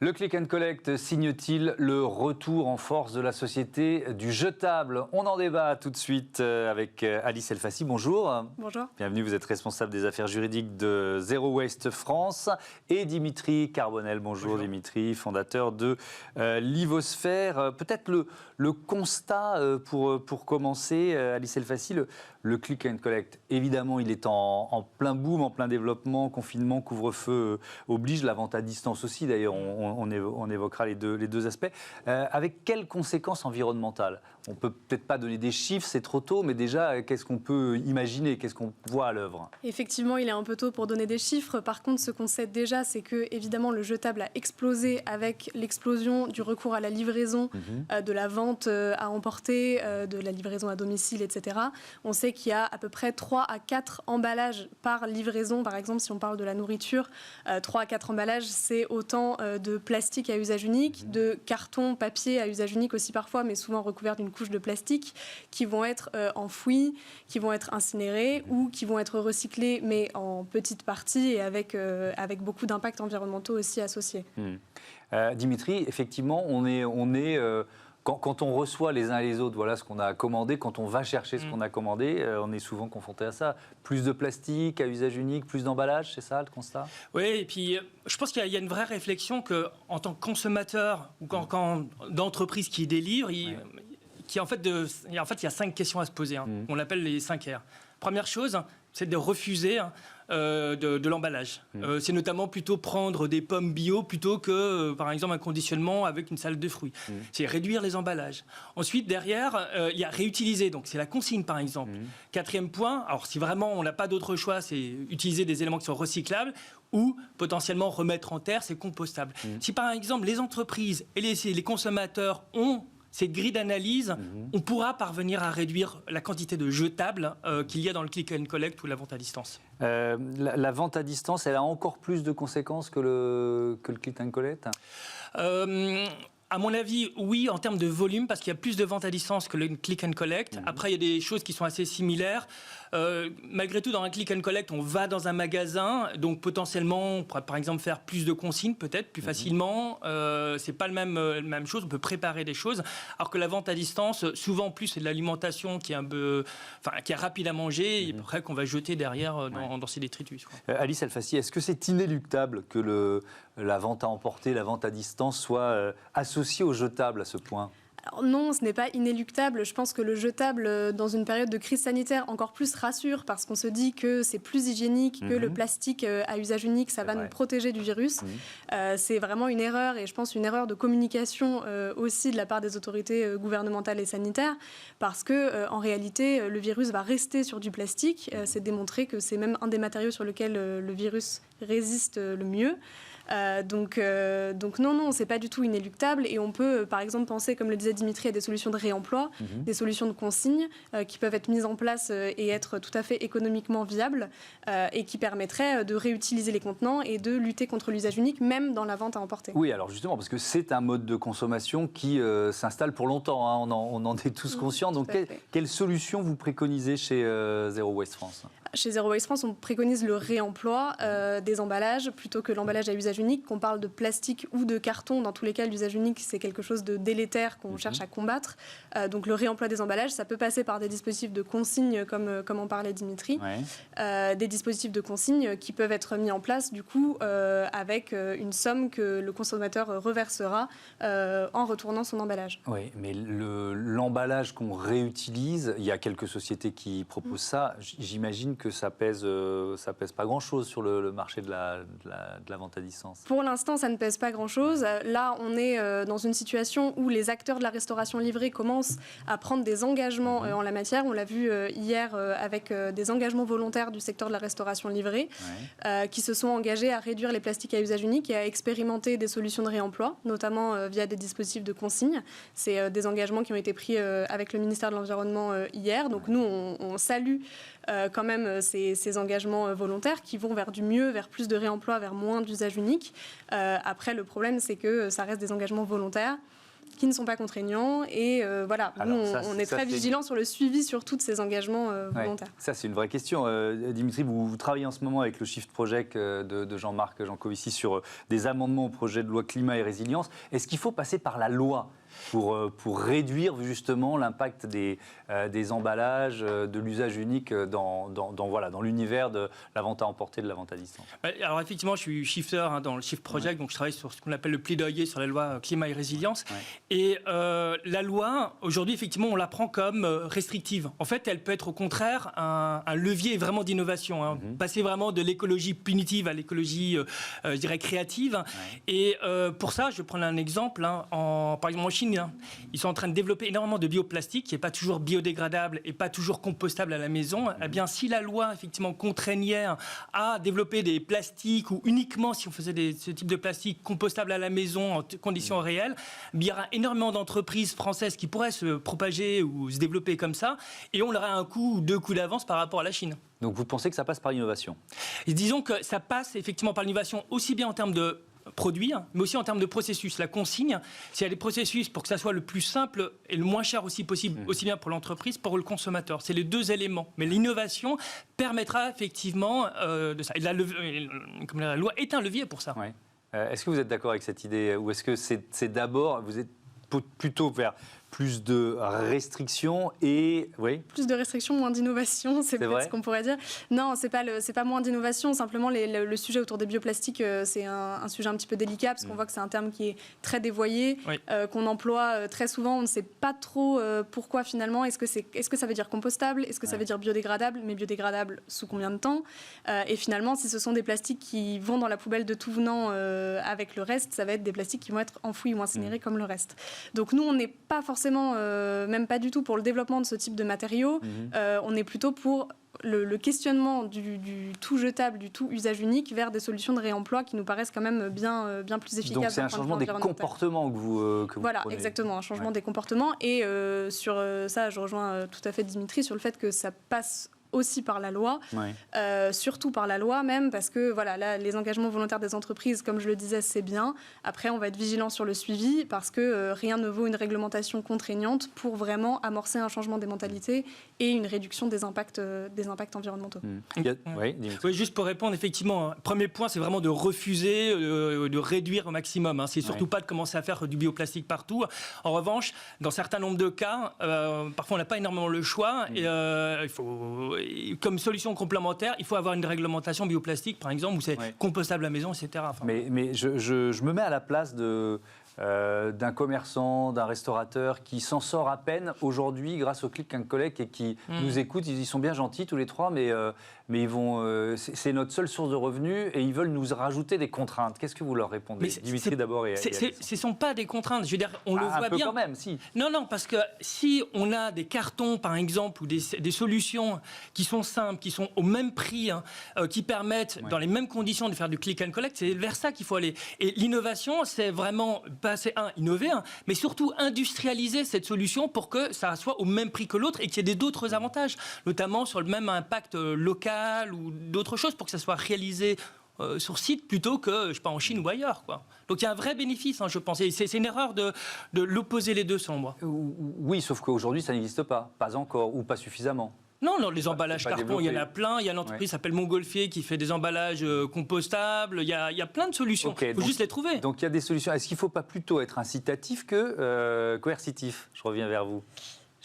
Le click and collect signe-t-il le retour en force de la société du jetable? On en débat tout de suite avec Alice Elfassi. Bonjour. Bonjour. Bienvenue, vous êtes responsable des affaires juridiques de Zero Waste France. Et Dimitri Carbonel. Bonjour. Dimitri, fondateur de Livosphère. Peut-être le constat pour commencer, Alice Elfassi, le click and collect. Évidemment, il est en plein boom, en plein développement, confinement, couvre-feu oblige, la vente à distance aussi. D'ailleurs, on évoquera les deux aspects. Avec quelles conséquences environnementales? On ne peut peut-être pas donner des chiffres, c'est trop tôt, mais déjà, qu'est-ce qu'on peut imaginer? Qu'est-ce qu'on voit à l'œuvre? Effectivement, il est un peu tôt pour donner des chiffres. Par contre, ce qu'on sait déjà, c'est que, évidemment, le jetable a explosé avec l'explosion du recours à la livraison, de la vente à emporter, de la livraison à domicile, etc. On sait qu'il y a à peu près 3 à 4 emballages par livraison. Par exemple, si on parle de la nourriture, 3 à 4 emballages, c'est autant de plastique à usage unique, de carton, papier à usage unique aussi parfois, mais souvent recouvert d'une couche de plastique, qui vont être enfouis, qui vont être incinérés ou qui vont être recyclés, mais en petite partie et avec beaucoup d'impacts environnementaux aussi associés. Dimitri, effectivement, quand on reçoit les uns et les autres, voilà ce qu'on a commandé, quand on va chercher ce qu'on a commandé, on est souvent confronté à ça. Plus de plastique à usage unique, plus d'emballage, c'est ça le constat? Oui, et puis je pense qu'il y a une vraie réflexion qu'en tant que consommateur ou quand d'entreprise qui délivre, il y a 5 questions à se poser. On l'appelle les 5 R. Première chose, c'est de refuser de l'emballage. C'est notamment plutôt prendre des pommes bio plutôt que, par exemple, un conditionnement avec une salade de fruits. C'est réduire les emballages. Ensuite, derrière, il y a réutiliser. Donc, c'est la consigne, par exemple. Quatrième point, alors si vraiment on n'a pas d'autre choix, c'est utiliser des éléments qui sont recyclables ou potentiellement remettre en terre, c'est compostable. Si, par exemple, les entreprises et les consommateurs ont cette grille d'analyse, on pourra parvenir à réduire la quantité de jetables qu'il y a dans le click and collect ou la vente à distance. La vente à distance, elle a encore plus de conséquences que le click and collect? À mon avis, oui, en termes de volume, parce qu'il y a plus de ventes à distance que le click and collect. Après, il y a des choses qui sont assez similaires. Malgré tout, dans un click and collect, on va dans un magasin, donc potentiellement, on pourrait par exemple faire plus de consignes, peut-être plus facilement. C'est pas la même chose. On peut préparer des choses, alors que la vente à distance, souvent en plus, c'est de l'alimentation qui est rapide à manger, et après qu'on va jeter derrière dans ces détritus. Alice Elfassi, est-ce que c'est inéluctable que la vente à emporter, la vente à distance soit associée au jetable à ce point? Alors non, ce n'est pas inéluctable. Je pense que le jetable, dans une période de crise sanitaire, encore plus rassure parce qu'on se dit que c'est plus hygiénique que le plastique à usage unique. Ça va nous protéger du virus. C'est vraiment une erreur, et je pense une erreur de communication aussi de la part des autorités gouvernementales et sanitaires, parce que en réalité, le virus va rester sur du plastique. C'est démontré que c'est même un des matériaux sur lesquels le virus résiste le mieux. Donc non, c'est pas du tout inéluctable, et on peut par exemple penser, comme le disait Dimitri, à des solutions de réemploi, des solutions de consigne qui peuvent être mises en place et être tout à fait économiquement viables, et qui permettraient de réutiliser les contenants et de lutter contre l'usage unique, même dans la vente à emporter. Oui, alors justement, parce que c'est un mode de consommation qui s'installe pour longtemps, hein, on en est tous conscients. Donc quelle solution vous préconisez chez Zero Waste France? Chez Zero Waste France, on préconise le réemploi des emballages plutôt que l'emballage à usage unique. Qu'on parle de plastique ou de carton, dans tous les cas, l'usage unique, c'est quelque chose de délétère qu'on cherche à combattre. Donc le réemploi des emballages, ça peut passer par des dispositifs de consigne, comme en parlait Dimitri. Des dispositifs de consigne qui peuvent être mis en place, du coup, avec une somme que le consommateur reversera en retournant son emballage. Oui, mais l'emballage qu'on réutilise, il y a quelques sociétés qui proposent ça. J'imagine que ça pèse pas grand-chose sur le marché de la vente à distance. Pour l'instant, ça ne pèse pas grand-chose. Là, on est dans une situation où les acteurs de la restauration livrée commencent à prendre des engagements en la matière. On l'a vu hier avec des engagements volontaires du secteur de la restauration livrée qui se sont engagés à réduire les plastiques à usage unique et à expérimenter des solutions de réemploi, notamment via des dispositifs de consigne. C'est des engagements qui ont été pris avec le ministère de l'Environnement hier. Donc nous, on salue quand même ces engagements volontaires qui vont vers du mieux, vers plus de réemploi, vers moins d'usage unique. Après, le problème, c'est que ça reste des engagements volontaires. qui ne sont pas contraignants. Et voilà, Alors, nous, on est très vigilants sur le suivi sur tous ces engagements volontaires. Ça, c'est une vraie question. Dimitri, vous travaillez en ce moment avec le Shift Project de Jean-Marc Jancovici sur des amendements au projet de loi climat et résilience. Est-ce qu'il faut passer par la loi pour réduire justement l'impact des emballages, de l'usage unique dans l'univers de la vente à emporter, de la vente à distance? Alors effectivement, je suis shifter dans le Shift Project, donc je travaille sur ce qu'on appelle le plaidoyer sur la loi climat et résilience. Et la loi, aujourd'hui, effectivement, on la prend comme restrictive. En fait, elle peut être au contraire un levier vraiment d'innovation. Passer vraiment de l'écologie punitive à l'écologie, je dirais, créative. Et pour ça, je vais prendre un exemple. Par exemple, en Chine, ils sont en train de développer énormément de bioplastique qui n'est pas toujours biodégradable et pas toujours compostable à la maison. Eh bien, si la loi, effectivement, contraignait à développer des plastiques ou uniquement si on faisait ce type de plastique compostable à la maison en conditions réelles, il y aura énormément d'entreprises françaises qui pourraient se propager ou se développer comme ça et on aurait un coup ou 2 coups d'avance par rapport à la Chine. Donc vous pensez que ça passe par l'innovation? Et disons que ça passe effectivement par l'innovation aussi bien en termes de produits, mais aussi en termes de processus. La consigne, s'il y a des processus pour que ça soit le plus simple et le moins cher aussi possible, aussi bien pour l'entreprise, pour le consommateur. C'est les deux éléments. Mais l'innovation permettra effectivement de ça. Et la loi est un levier pour ça. Ouais. Est-ce que vous êtes d'accord avec cette idée? Ou est-ce que c'est d'abord, vous êtes plutôt vers plus de restrictions et... Oui. Plus de restrictions, moins d'innovation, c'est peut-être ce qu'on pourrait dire. Non, c'est pas moins d'innovation, simplement le sujet autour des bioplastiques, c'est un sujet un petit peu délicat, parce qu'on voit que c'est un terme qui est très dévoyé, qu'on emploie très souvent, on ne sait pas trop pourquoi finalement, est-ce que ça veut dire compostable, est-ce que ça veut dire biodégradable, mais biodégradable sous combien de temps? Et finalement, si ce sont des plastiques qui vont dans la poubelle de tout venant avec le reste, ça va être des plastiques qui vont être enfouis ou incinérés comme le reste. Donc nous, on n'est pas forcément, même pas du tout pour le développement de ce type de matériaux. On est plutôt pour le questionnement du tout jetable, du tout usage unique vers des solutions de réemploi qui nous paraissent quand même bien plus efficaces. Donc c'est un changement des comportements que vous voilà, prenez. Exactement, un changement des comportements. Et sur ça, je rejoins tout à fait Dimitri sur le fait que ça passe aussi par la loi, surtout par la loi même, parce que voilà, là, les engagements volontaires des entreprises, comme je le disais, c'est bien. Après, on va être vigilant sur le suivi, parce que rien ne vaut une réglementation contraignante pour vraiment amorcer un changement des mentalités et une réduction des impacts environnementaux. Oui, juste pour répondre, effectivement, premier point, c'est vraiment de refuser, de réduire au maximum. C'est surtout pas de commencer à faire du bioplastique partout. En revanche, dans certains nombres de cas, parfois on n'a pas énormément le choix. Et, il faut... Comme solution complémentaire, il faut avoir une réglementation bioplastique, par exemple, où c'est compostable à la maison, etc. Enfin, mais je me mets à la place d'un commerçant, d'un restaurateur qui s'en sort à peine aujourd'hui grâce au Click and Collect et qui nous écoutent. Ils sont bien gentils tous les trois, mais ils vont. C'est notre seule source de revenus et ils veulent nous rajouter des contraintes. Qu'est-ce que vous leur répondez, Dimitri d'abord et ce ne sont pas des contraintes. Je veux dire, on le voit bien. Quand même, si. Non, parce que si on a des cartons, par exemple, ou des solutions qui sont simples, qui sont au même prix, qui permettent, dans les mêmes conditions, de faire du Click and Collect, c'est vers ça qu'il faut aller. Et l'innovation, c'est vraiment passer innover, mais surtout industrialiser cette solution pour que ça soit au même prix que l'autre et qu'il y ait d'autres avantages, notamment sur le même impact local ou d'autres choses, pour que ça soit réalisé sur site plutôt que, je sais pas, en Chine ou ailleurs, quoi. Donc il y a un vrai bénéfice, je pense. Et c'est une erreur de l'opposer les deux, selon moi. Oui, sauf qu'aujourd'hui, ça n'existe pas encore, ou pas suffisamment. Non, les emballages carton, il y en a plein. Il y a une entreprise qui s'appelle Montgolfier qui fait des emballages compostables. Il y a plein de solutions. Il faut juste les trouver. Donc il y a des solutions. Est-ce qu'il ne faut pas plutôt être incitatif que coercitif? Je reviens vers vous.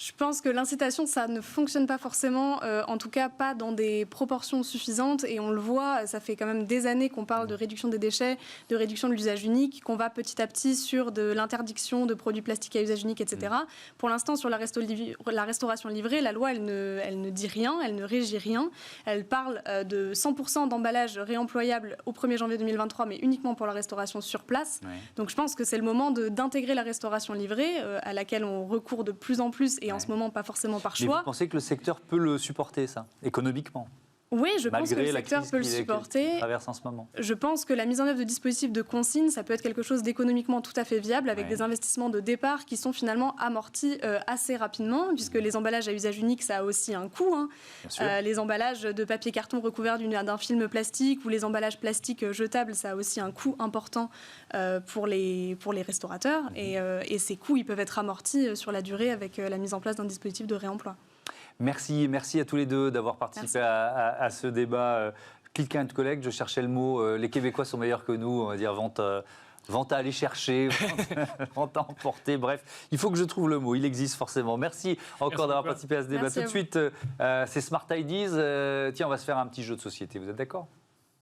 Je pense que l'incitation, ça ne fonctionne pas forcément, en tout cas pas dans des proportions suffisantes. Et on le voit, ça fait quand même des années qu'on parle de réduction des déchets, de réduction de l'usage unique, qu'on va petit à petit sur de l'interdiction de produits plastiques à usage unique, etc. Pour l'instant, sur la restauration livrée, la loi, elle ne dit rien, elle ne régit rien. Elle parle de 100% d'emballage réemployable au 1er janvier 2023, mais uniquement pour la restauration sur place. Donc je pense que c'est le moment d'intégrer la restauration livrée, à laquelle on recourt de plus en plus, et en ce moment pas forcément par choix. Mais vous pensez que le secteur peut le supporter, ça, économiquement? Oui, je pense que le secteur peut le supporter. Traverse en ce moment. Je pense que la mise en œuvre de dispositifs de consigne, ça peut être quelque chose d'économiquement tout à fait viable, avec des investissements de départ qui sont finalement amortis assez rapidement, puisque les emballages à usage unique, ça a aussi un coût. Les emballages de papier carton recouverts d'un film plastique ou les emballages plastiques jetables, ça a aussi un coût important pour les restaurateurs. Et ces coûts, ils peuvent être amortis sur la durée avec la mise en place d'un dispositif de réemploi. Merci à tous les deux d'avoir participé à ce débat. Click and collect, je cherchais le mot. Les Québécois sont meilleurs que nous, on va dire vente à aller chercher, vente à emporter. Bref, il faut que je trouve le mot. Il existe forcément. Merci encore d'avoir participé à ce débat. Tout de suite, c'est Smart Ideas. Tiens, on va se faire un petit jeu de société. Vous êtes d'accord ?